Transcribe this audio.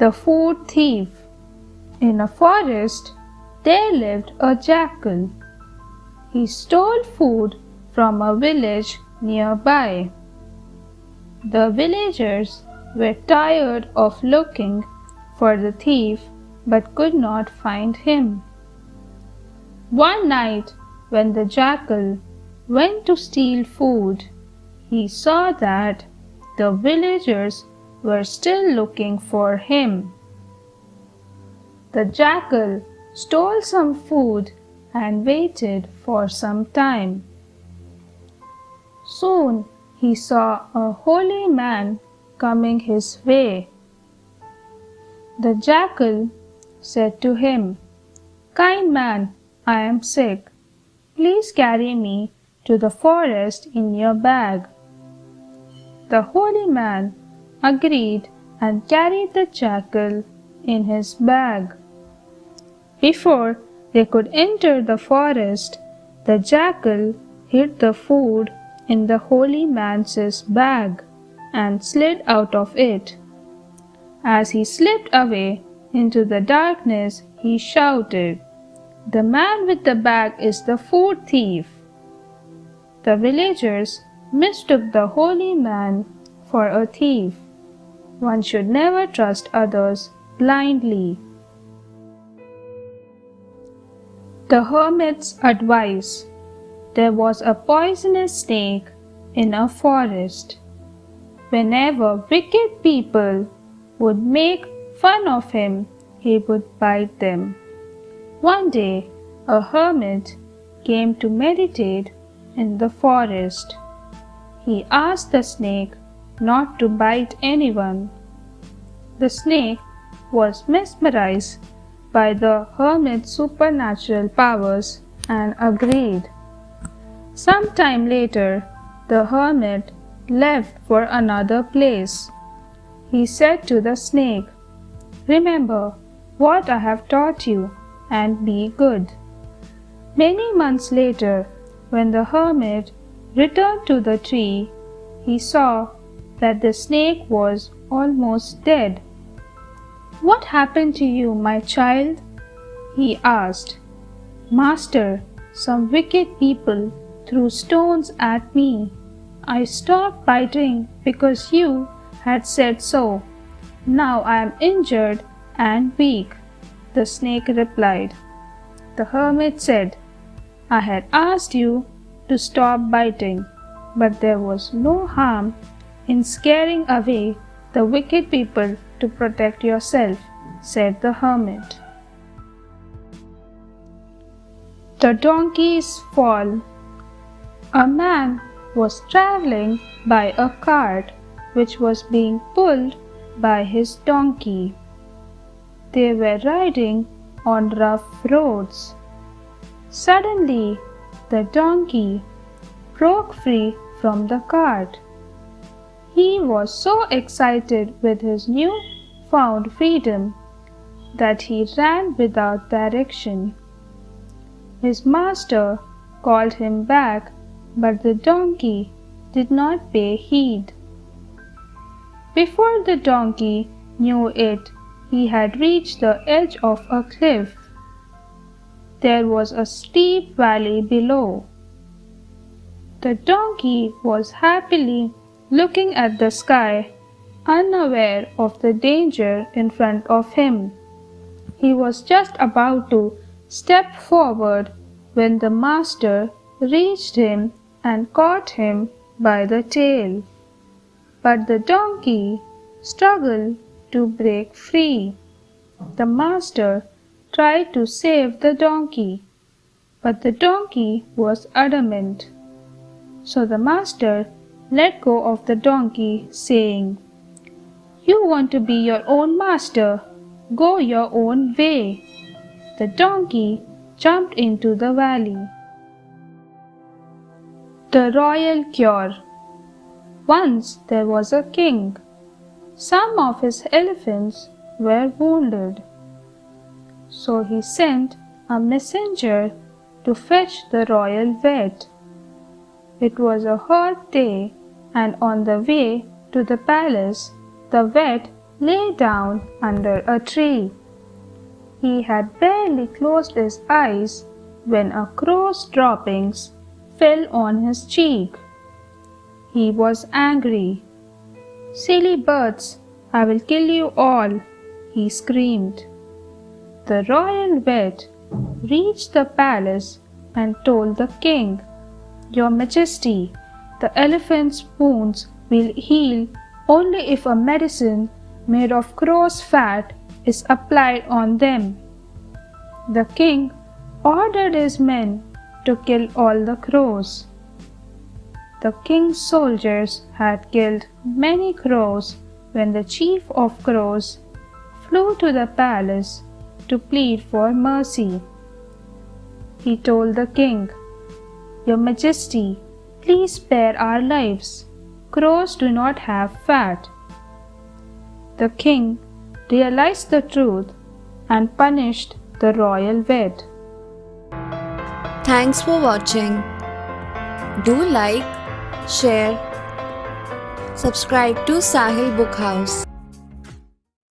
The food thief. In a forest, there lived a jackal. He stole food from a village nearby. The villagers were tired of looking for the thief but could not find him. One night, when the jackal went to steal food, he saw that the villagers were still looking for him. The jackal stole some food and waited for some time. Soon he saw a holy man coming his way. The jackal said to him, "Kind man, I am sick. Please carry me to the forest in your bag." The holy man agreed and carried the jackal in his bag. Before they could enter the forest, the jackal hid the food in the holy man's bag and slid out of it. As he slipped away into the darkness, he shouted, "The man with the bag is the food thief." The villagers mistook the holy man for a thief. One should never trust others blindly. The Hermits Advice. There was a poisonous snake in a forest. Whenever wicked people would make fun of him, he would bite them. One day, a hermit came to meditate in the forest. He asked the snake not to bite anyone. The snake was mesmerized by the hermit's supernatural powers and agreed. Some time later, the hermit left for another place. He said to the snake, "Remember what I have taught you and be good." Many months later, when the hermit returned to the tree, he saw that the snake was almost dead. "What happened to you, my child?" he asked. "Master, some wicked people threw stones at me. I stopped biting because you had said so. Now I am injured and weak," the snake replied. The hermit said, "I had asked you to stop biting, but there was no harm in scaring away the wicked people to protect yourself," said the hermit. The Donkey's Fall. A man was traveling by a cart which was being pulled by his donkey. They were riding on rough roads. Suddenly, the donkey broke free from the cart. He was so excited with his new found freedom that he ran without direction. His master called him back, but the donkey did not pay heed. Before the donkey knew it, he had reached the edge of a cliff. There was a steep valley below. The donkey was happily looking at the sky, unaware of the danger in front of him. He was just about to step forward when the master reached him and caught him by the tail. But the donkey struggled to break free. The master tried to save the donkey, but the donkey was adamant. So the master let go of the donkey, saying, "You want to be your own master? Go your own way." The donkey jumped into the valley. The Royal Cure. Once there was a king. Some of his elephants were wounded. So he sent a messenger to fetch the royal vet. It was a hot day, and on the way to the palace, the vet lay down under a tree. He had barely closed his eyes when a crow's droppings fell on his cheek. He was angry. "Silly birds, I will kill you all," he screamed. The royal vet reached the palace and told the king, "Your Majesty, the elephant's wounds will heal only if a medicine made of crow's fat is applied on them." The king ordered his men to kill all the crows. The king's soldiers had killed many crows when the chief of crows flew to the palace to plead for mercy. He told the king, "Your Majesty, please spare our lives. Crows do not have fat." The king realized the truth and punished the royal vet. Thanks for watching. Do like, share, subscribe to Sahil Book House.